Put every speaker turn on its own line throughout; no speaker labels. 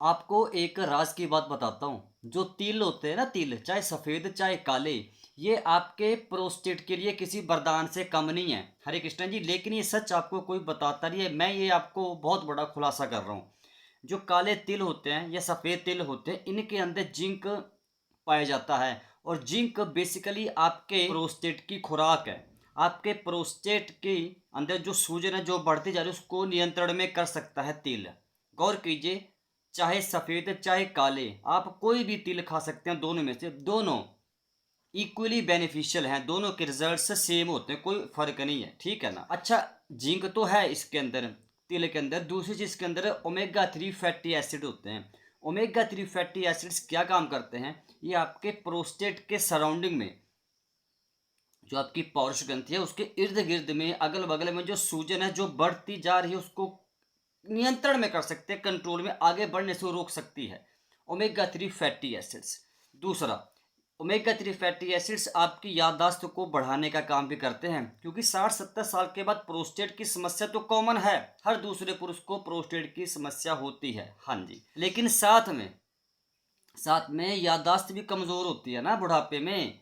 आपको एक राज की बात बताता हूँ। जो तिल होते हैं ना, तिल चाहे सफ़ेद चाहे काले, ये आपके प्रोस्टेट के लिए किसी वरदान से कम नहीं है। हरे कृष्ण जी, लेकिन ये सच आपको कोई बताता नहीं है। मैं ये आपको बहुत बड़ा खुलासा कर रहा हूँ। जो काले तिल होते हैं या सफ़ेद तिल होते हैं, इनके अंदर जिंक पाया जाता है। और जिंक बेसिकली आपके प्रोस्टेट की खुराक है। आपके प्रोस्टेट के अंदर जो सूजन है जो बढ़ती जा रही है, उसको नियंत्रण में कर सकता है तिल। गौर कीजिए, चाहे सफ़ेद चाहे काले, आप कोई भी तिल खा सकते हैं। दोनों में से दोनों इक्वली बेनिफिशियल हैं। दोनों के रिजल्ट सेम होते हैं, कोई फ़र्क नहीं है। ठीक है ना? अच्छा, जिंक तो है इसके अंदर, तिल के अंदर। दूसरी चीज़ इसके अंदर ओमेगा 3 फैटी एसिड होते हैं। ओमेगा 3 फैटी एसिड्स क्या काम करते हैं? ये आपके प्रोस्टेट के सराउंडिंग में, जो आपकी पौरुष ग्रंथि है, उसके इर्द गिर्द में, अगल बगल में जो सूजन है जो बढ़ती जा रही है, उसको नियंत्रण में कर सकते हैं, कंट्रोल में, आगे बढ़ने से वो रोक सकती है। Omega 3 fatty acids. दूसरा, ओमेगा 3 फैटी एसिड्स आपकी याददाश्त को बढ़ाने का काम भी करते हैं, क्योंकि 60-70 साल के बाद प्रोस्टेट की समस्या तो कॉमन है। हर दूसरे पुरुष को प्रोस्टेट की समस्या होती है। हाँ जी, लेकिन साथ में याददाश्त भी कमज़ोर होती है ना बुढ़ापे में।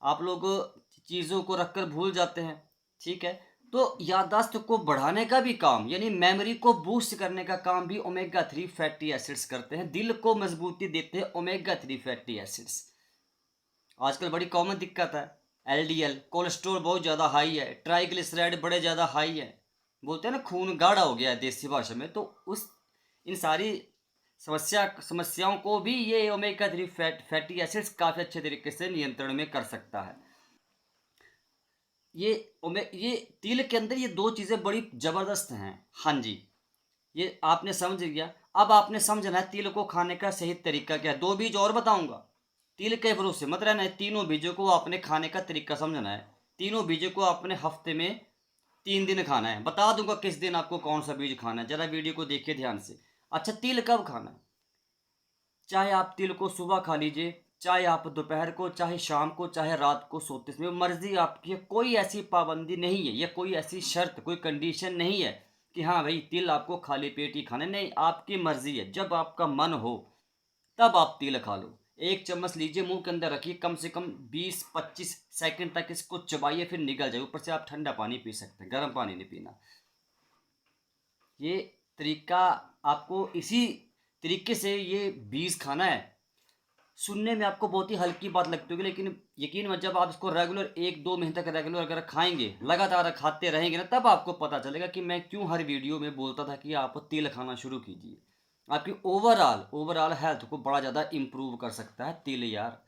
आप लोग चीज़ों को रखकर भूल जाते हैं। ठीक है? तो याददाश्त को बढ़ाने का भी काम, यानी मेमोरी को बूस्ट करने का काम भी ओमेगा 3 फैटी एसिड्स करते हैं। दिल को मजबूती देते हैं ओमेगा 3 फैटी एसिड्स। आजकल बड़ी कॉमन दिक्कत है, एलडीएल कोलेस्ट्रॉल बहुत ज़्यादा हाई है, ट्राइग्लिसराइड बड़े ज़्यादा हाई है। बोलते हैं ना, खून गाढ़ा हो गया है देसी भाषा में। तो उस इन सारी समस्याओं को भी ये ओमेगा 3 फैटी एसिड्स काफ़ी अच्छे तरीके से नियंत्रण में कर सकता है। ये तिल के अंदर ये 2 चीज़ें बड़ी ज़बरदस्त हैं। हाँ जी, ये आपने समझ लिया। अब आपने समझना है तिल को खाने का सही तरीका क्या है। 2 बीज और बताऊँगा। तिल के भरोसे मत रहना है, तीनों बीजों को आपने खाने का तरीका समझना है। तीनों बीजों को आपने हफ्ते में 3 दिन खाना है। बता दूँगा किस दिन आपको कौन-सा बीज खाना है, ज़रा वीडियो को देखिए ध्यान से। अच्छा, तिल कब खाना है? चाहे आप तिल को सुबह खा लीजिए, चाहे आप दोपहर को, चाहे शाम को, चाहे रात को सोते समय, मर्ज़ी आपकी है। कोई ऐसी पाबंदी नहीं है या कोई ऐसी शर्त, कोई कंडीशन नहीं है कि हाँ भाई, तिल आपको खाली पेट ही खाना है। नहीं, आपकी मर्ज़ी है। जब आपका मन हो तब आप तिल खा लो। 1 चम्मच लीजिए, मुँह के अंदर रखिए, कम से कम 20-25 सेकंड तक इसको चबाइए, फिर निगल जाए। ऊपर से आप ठंडा पानी पी सकते हैं, गर्म पानी नहीं पीना। ये तरीका आपको इसी तरीके से ये बीज खाना है। सुनने में आपको बहुत ही हल्की बात लगती होगी, लेकिन यकीन मत, जब आप इसको रेगुलर 1-2 महीने तक रेगुलर अगर खाएँगे, लगातार खाते रहेंगे ना, तब आपको पता चलेगा कि मैं क्यों हर वीडियो में बोलता था कि आप तिल खाना शुरू कीजिए। आपकी ओवरऑल हेल्थ को बड़ा ज़्यादा इम्प्रूव कर सकता है तिल यार।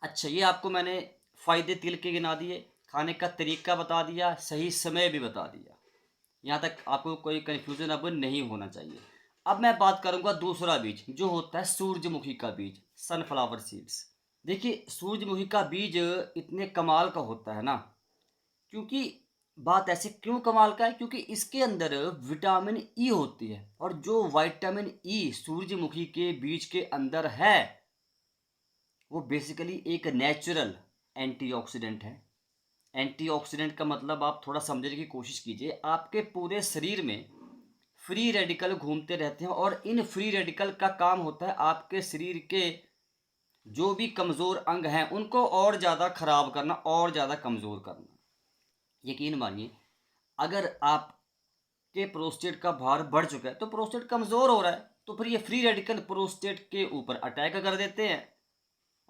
अच्छा, ये आपको मैंने फ़ायदे तिल के गिना दिए, खाने का तरीका बता दिया, सही समय भी बता दिया। यहाँ तक आपको कोई कन्फ्यूज़न अब नहीं होना चाहिए। अब मैं बात करूँगा दूसरा बीज, जो होता है सूरजमुखी का बीज, सनफ्लावर सीड्स। देखिए, सूरजमुखी का बीज इतने कमाल का होता है ना, क्योंकि बात ऐसे क्यों कमाल का है, क्योंकि इसके अंदर विटामिन ई होती है। और जो विटामिन ई सूरजमुखी के बीज के अंदर है, वो बेसिकली एक नेचुरल एंटीऑक्सीडेंट है। एंटीऑक्सीडेंट का मतलब आप थोड़ा समझने की कोशिश कीजिए। आपके पूरे शरीर में फ्री रेडिकल घूमते रहते हैं, और इन फ्री रेडिकल का काम होता है आपके शरीर के जो भी कमज़ोर अंग हैं उनको और ज़्यादा ख़राब करना, और ज़्यादा कमज़ोर करना। यकीन मानिए, अगर आपके प्रोस्टेट का भार बढ़ चुका है, तो प्रोस्टेट कमज़ोर हो रहा है, तो फिर ये फ्री रेडिकल प्रोस्टेट के ऊपर अटैक कर देते हैं,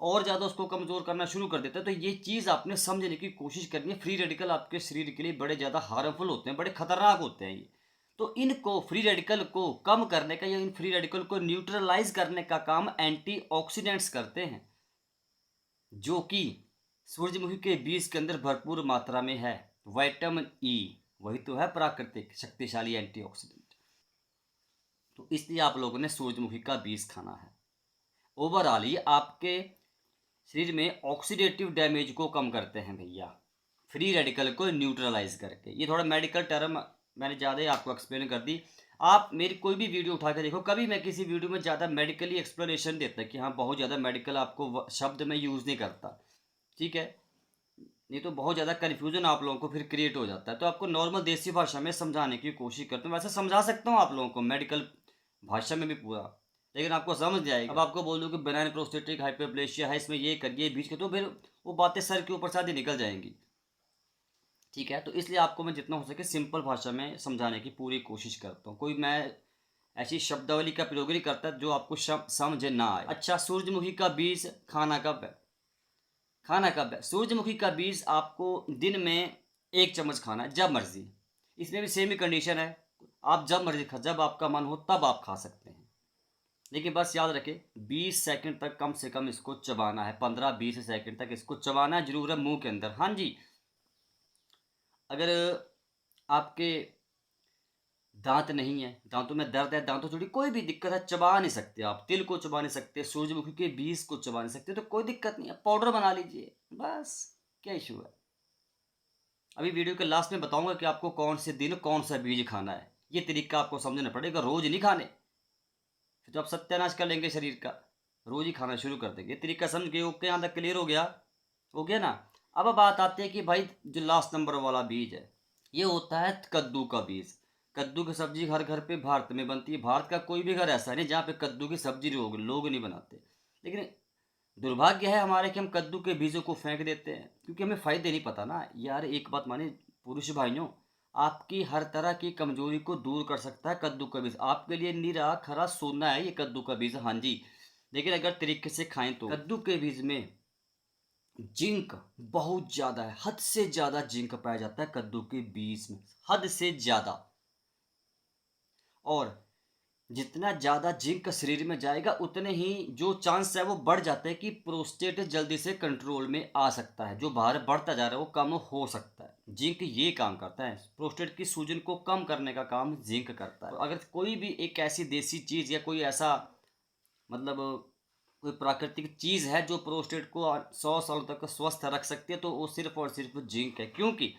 और ज़्यादा उसको कमज़ोर करना शुरू कर देता है। तो ये चीज़ आपने समझने की कोशिश करनी है। फ्री रेडिकल आपके शरीर के लिए बड़े ज़्यादा हार्मफुल होते हैं, बड़े खतरनाक होते हैं ये। तो इनको, फ्री रेडिकल को कम करने का या इन फ्री रेडिकल को न्यूट्रलाइज़ करने का काम एंटीऑक्सीडेंट्स करते हैं, जो कि सूरजमुखी के बीज के अंदर भरपूर मात्रा में है। विटामिन ई, वही तो है प्राकृतिक शक्तिशाली एंटीऑक्सीडेंट। तो इसलिए आप लोगों ने सूरजमुखी का बीज खाना है। ओवरऑल ये आपके शरीर में ऑक्सीडेटिव डैमेज को कम करते हैं भैया, फ्री रेडिकल को न्यूट्रलाइज करके। ये थोड़ा मेडिकल टर्म मैंने ज़्यादा ही आपको एक्सप्लेन कर दी। आप मेरी कोई भी वीडियो उठा के देखो, कभी मैं किसी वीडियो में ज़्यादा मेडिकली एक्सप्लेनेशन देता कि हाँ, बहुत ज़्यादा मेडिकल आपको शब्द में यूज़ नहीं करता। ठीक है? नहीं तो बहुत ज़्यादा कन्फ्यूजन आप लोगों को फिर क्रिएट हो जाता है। तो आपको नॉर्मल देसी भाषा में समझाने की कोशिश करता हूँ। वैसे समझा सकता हूँ आप लोगों को मेडिकल भाषा में भी पूरा, लेकिन आपको समझ नहीं आएगी। अब आपको बोल दूँ कि बेनाइन प्रोस्टेटिक हाइपरप्लेशिया है, इसमें ये करिए बीच के, तो फिर वो बातें सर के ऊपर साथ ही निकल जाएंगी। ठीक है, तो इसलिए आपको मैं जितना हो सके सिंपल भाषा में समझाने की पूरी कोशिश करता हूँ। कोई मैं ऐसी शब्दावली का प्रयोग नहीं करता जो आपको समझ ना आए। अच्छा, सूरजमुखी का बीज खाना कब है? खाना कब है? सूरजमुखी का बीज आपको दिन में 1 चम्मच खाना है, जब मर्जी। इसमें भी सेम ही कंडीशन है, आप जब मर्जी खा, जब आपका मन हो तब आप खा सकते हैं। लेकिन बस याद रखें 20 सेकंड तक कम से कम इसको चबाना है, 15-20 सेकंड तक इसको चबाना जरूर है मुंह के अंदर। हाँ जी, अगर आपके दांत नहीं है, दांतों में दर्द है, दांतों थोड़ी कोई भी दिक्कत है, चबा नहीं सकते आप, तिल को चबा नहीं सकते, सूरजमुखी के बीज को चबा नहीं सकते, तो कोई दिक्कत नहीं है, पाउडर बना लीजिए बस। क्या इशू है? अभी वीडियो के लास्ट में बताऊंगा कि आपको कौन से दिन कौन सा बीज खाना है। ये तरीका आपको समझना पड़ेगा, रोज नहीं खाने, फिर तो आप सत्यानाश कर लेंगे शरीर का। रोज ही खाना शुरू कर देंगे। ये तरीका समझ गए? ओके, यहाँ तक क्लियर हो गया? हो गया ना? अब बात आती है कि भाई जो लास्ट नंबर वाला बीज है, ये होता है कद्दू का बीज। कद्दू की सब्जी हर घर पे भारत में बनती है। भारत का कोई भी घर ऐसा नहीं जहाँ पे कद्दू की सब्जी लोग नहीं बनाते। लेकिन दुर्भाग्य है हमारे कि हम कद्दू के बीजों को फेंक देते हैं, क्योंकि हमें फायदे नहीं पता ना यार। एक बात माने पुरुष भाइयों, आपकी हर तरह की कमजोरी को दूर कर सकता है कद्दू का बीज। आपके लिए निरा खरा सोना है ये कद्दू का बीज। हाँ जी, लेकिन अगर तरीके से खाएं तो कद्दू के बीज में जिंक बहुत ज्यादा है, हद से ज्यादा जिंक पाया जाता है कद्दू के बीज में, हद से ज्यादा। और जितना ज़्यादा जिंक शरीर में जाएगा उतने ही जो चांस है वो बढ़ जाते हैं कि प्रोस्टेट जल्दी से कंट्रोल में आ सकता है, जो भार बढ़ता जा रहा है वो कम हो सकता है। जिंक ये काम करता है, प्रोस्टेट की सूजन को कम करने का काम जिंक करता है। अगर कोई भी एक ऐसी देसी चीज़ या कोई ऐसा मतलब कोई प्राकृतिक चीज़ है जो प्रोस्टेट को 100 साल तक स्वस्थ रख सकती है, तो वो सिर्फ और सिर्फ जिंक है। क्योंकि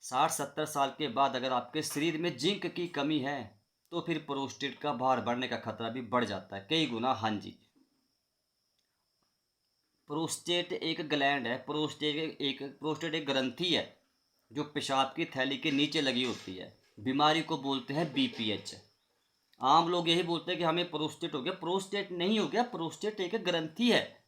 60-70 साल के बाद अगर आपके शरीर में जिंक की कमी है तो फिर प्रोस्टेट का भार बढ़ने का खतरा भी बढ़ जाता है कई गुना। हाँ जी, प्रोस्टेट एक ग्लैंड है, प्रोस्टेट एक ग्रंथि है जो पेशाब की थैली के नीचे लगी होती है। बीमारी को बोलते हैं बीपीएच। आम लोग यही बोलते हैं कि हमें प्रोस्टेट हो गया। प्रोस्टेट नहीं हो गया, प्रोस्टेट एक ग्रंथि है।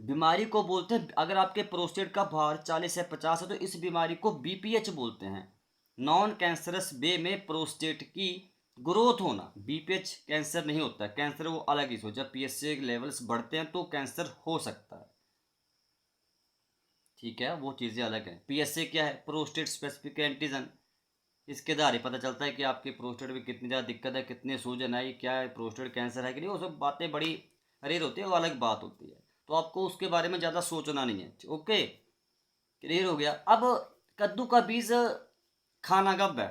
बीमारी को बोलते हैं, अगर आपके प्रोस्टेट का भार 40 से 50 है तो इस बीमारी को बीपीएच बोलते हैं। नॉन कैंसरस वे में प्रोस्टेट की ग्रोथ होना, बीपीएच कैंसर नहीं होता है। कैंसर वो अलग ही सोच, जब पीएसए के लेवल्स बढ़ते हैं तो कैंसर हो सकता है। ठीक है, वो चीज़ें अलग हैं। पीएसए क्या है? Prostate specific antigen. इसके द्वारा ही पता चलता है कि आपके प्रोस्टेट में कितनी ज़्यादा दिक्कत है, कितने सूजन आई, क्या है, प्रोस्टेट कैंसर है कि नहीं। वो सब बातें बड़ी रेयर होती है, वो अलग बात होती है। तो आपको उसके बारे में ज़्यादा सोचना नहीं है। ओके, क्लियर हो गया? अब कद्दू का बीज खाना कब है?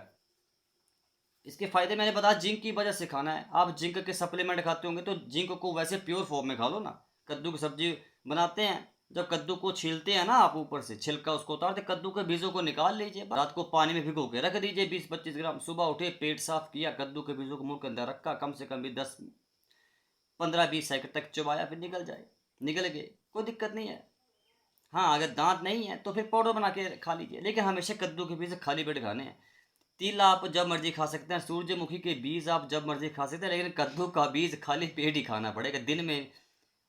इसके फायदे मैंने बताया, जिंक की वजह से खाना है। आप जिंक के सप्लीमेंट खाते होंगे तो जिंक को वैसे प्योर फॉर्म में खा लो ना। कद्दू की सब्जी बनाते हैं, जब कद्दू को छीलते हैं ना आप, ऊपर से छिलका उसको उतारते, कद्दू के बीजों को निकाल लीजिए, रात को पानी में भिगो के रख दीजिए 20-25 ग्राम। सुबह उठे, पेट साफ किया, कद्दू के बीजों को मुंह के अंदर रखा, कम से कम भी 10-15-20 सेकंड तक चबाया, फिर निकल जाए, निकल गए, कोई दिक्कत नहीं है। हाँ, अगर दांत नहीं है तो फिर पाउडर बना के खा लीजिए, लेकिन हमेशा कद्दू के बीज खाली पेट खाने हैं। तिल आप जब मर्जी खा सकते हैं, सूरजमुखी के बीज आप जब मर्जी खा सकते हैं, लेकिन कद्दू का बीज खाली पेट ही खाना पड़ेगा दिन में।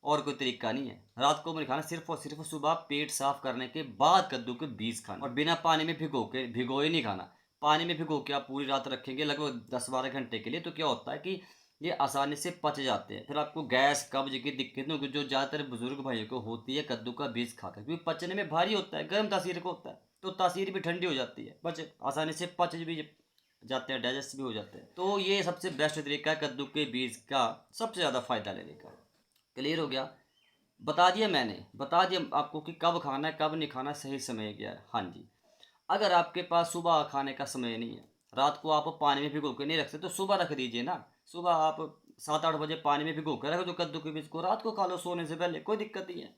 और कोई तरीका नहीं है, रात को नहीं खाना, सिर्फ और सिर्फ सुबह पेट साफ करने के बाद कद्दू के बीज खाना, और बिना पानी में भिगोए नहीं खाना। पानी में भिगो के आप पूरी रात रखेंगे लगभग 10-12 घंटे के लिए, तो क्या होता है कि ये आसानी से पच जाते हैं, फिर आपको गैस कब्ज की दिक्कत नहीं होगी, जो ज़्यादातर बुजुर्ग भाइयों को होती है कद्दू का बीज खाकर, क्योंकि पचने में भारी होता है, गर्म तासीर को होता है, तो तासीर भी ठंडी हो जाती है, पच आसानी से पच भी जाते हैं, डाइजेस्ट भी हो जाते हैं। तो ये सबसे बेस्ट तरीका है कद्दू के बीज का सबसे ज़्यादा फायदा लेने का। क्लियर हो गया? बता दिया मैंने, बता दिया आपको कि कब खाना है कब नहीं खाना, सही समय क्या है। हाँ जी, अगर आपके पास सुबह खाने का समय नहीं है, रात को आप पानी में भिगो के नहीं रख सकते, तो सुबह रख दीजिए ना। सुबह आप 7-8 बजे पानी में भिगो कर रख दो कद्दू के बीज को, रात को खा लो सोने से पहले, कोई दिक्कत नहीं है।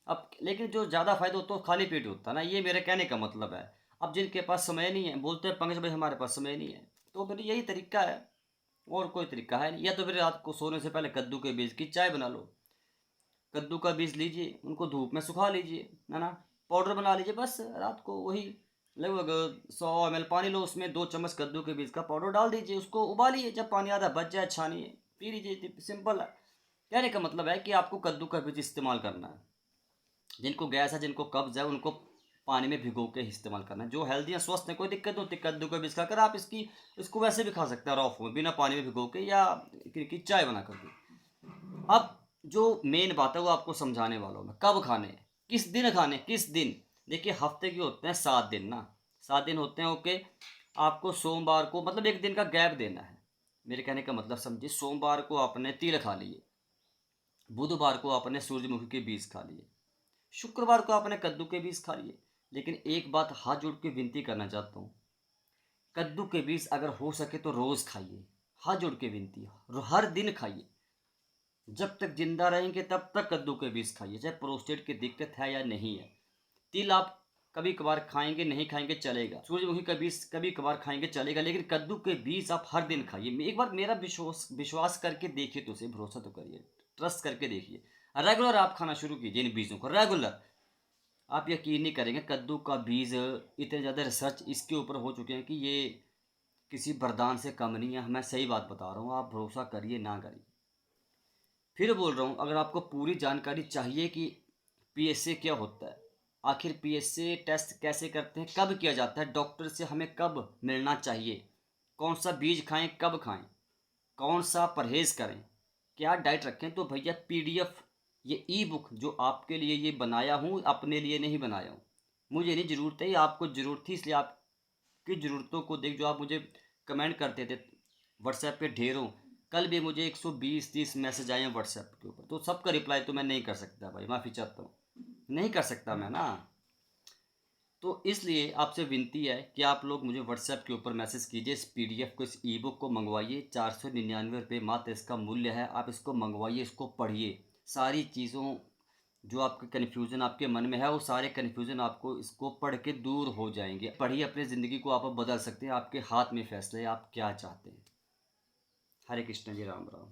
अब लेकिन जो ज़्यादा फायदा होता है वो खाली पेट होता है ना, ये मेरे कहने का मतलब है। अब जिनके पास समय नहीं है, बोलते हैं पंकज भाई हमारे पास समय नहीं है, तो फिर यही तरीका है, और कोई तरीका है नहीं। या तो फिर रात को सोने से पहले कद्दू के बीज की चाय बना लो। कद्दू का बीज लीजिए, उनको धूप में सुखा लीजिए, है ना, पाउडर बना लीजिए, बस रात को वही लगभग 100 ml पानी लो, उसमें 2 चम्मच कद्दू के बीज का पाउडर डाल दीजिए, उसको उबालिए, जब पानी आधा बच जाए छानिए, पी लीजिए। सिंपल है। कहने का मतलब है कि आपको कद्दू का बीज इस्तेमाल करना है। जिनको गैस है, जिनको कब्ज है, उनको पानी में भिगो के इस्तेमाल करना है। जो हेल्दी है, स्वस्थ है, कोई दिक्कत नहीं होती कद्दू का बीज खाकर। आप इसको वैसे भी खा सकते हैं रॉ फॉर्म में, बिना पानी में भिगो के, या की चाय बना कर के। अब जो मेन बात है वो आपको समझाने वाला हूँ मैं, कब खाने हैं, किस दिन खाने, किस दिन। देखिए हफ्ते के होते हैं 7 दिन ना, 7 दिन होते हैं, ओके। आपको सोमवार को, मतलब एक दिन का गैप देना है। मेरे कहने का मतलब समझिए, सोमवार को आपने तिल खा लिए, बुधवार को आपने सूरजमुखी के बीज खा लिए, शुक्रवार को आपने कद्दू के बीज खा लिए। लेकिन एक बात हाथ जोड़ के विनती करना चाहता हूँ, कद्दू के बीज अगर हो सके तो रोज़ खाइए। हाथ जोड़ के विनती है, हर दिन खाइए। जब तक जिंदा रहेंगे तब तक कद्दू के बीज खाइए, चाहे प्रोस्टेट की दिक्कत है या नहीं है। तिल आप कभी कभार खाएंगे, नहीं खाएंगे चलेगा। सूरजमुखी का बीज कभी कभार खाएंगे चलेगा, लेकिन कद्दू के बीज आप हर दिन खाइए। एक बार मेरा विश्वास विश्वास करके देखिए, तो उसे भरोसा तो करिए, ट्रस्ट करके देखिए। रेगुलर आप खाना शुरू कीजिए इन बीजों को, रेगुलर। आप यकीन नहीं करेंगे, कद्दू का बीज इतने ज़्यादा रिसर्च इसके ऊपर हो चुके हैं कि ये किसी वरदान से कम नहीं है। मैं सही बात बता रहा हूँ, आप भरोसा करिए ना करिए। फिर बोल रहा हूँ, अगर आपको पूरी जानकारी चाहिए कि पीएसए क्या होता है, आखिर पीएसए टेस्ट कैसे करते हैं, कब किया जाता है, डॉक्टर से हमें कब मिलना चाहिए, कौन सा बीज खाएं, कब खाएं, कौन सा परहेज करें, क्या डाइट रखें, तो भैया पीडीएफ, ये ई बुक जो आपके लिए ये बनाया हूँ, अपने लिए नहीं बनाया हूँ। मुझे नहीं ज़रूरत है, ये आपको ज़रूरत थी, इसलिए आपकी ज़रूरतों को देख, जो आप मुझे कमेंट करते थे व्हाट्सएप पे ढेरों, कल भी मुझे 120-30 मैसेज आए हैं व्हाट्सएप के ऊपर, तो सबका रिप्लाई तो मैं नहीं कर सकता भाई, माफ़ी चाहता हूँ, नहीं कर सकता मैं ना। तो इसलिए आपसे विनती है कि आप लोग मुझे व्हाट्सएप के ऊपर मैसेज कीजिए, इस पीडीएफ को, इस ई बुक को मंगवाइए। 499 रुपये मात्र इसका मूल्य है। आप इसको मंगवाइए, इसको पढ़िए। सारी चीज़ों, जो आपके कन्फ्यूज़न आपके मन में है, वो सारे कन्फ्यूज़न आपको इसको पढ़ के दूर हो जाएंगे। पढ़िए, अपनी ज़िंदगी को आप बदल सकते हैं। आपके हाथ में फैसला है, आप क्या चाहते हैं। हरे कृष्ण जी, राम राम।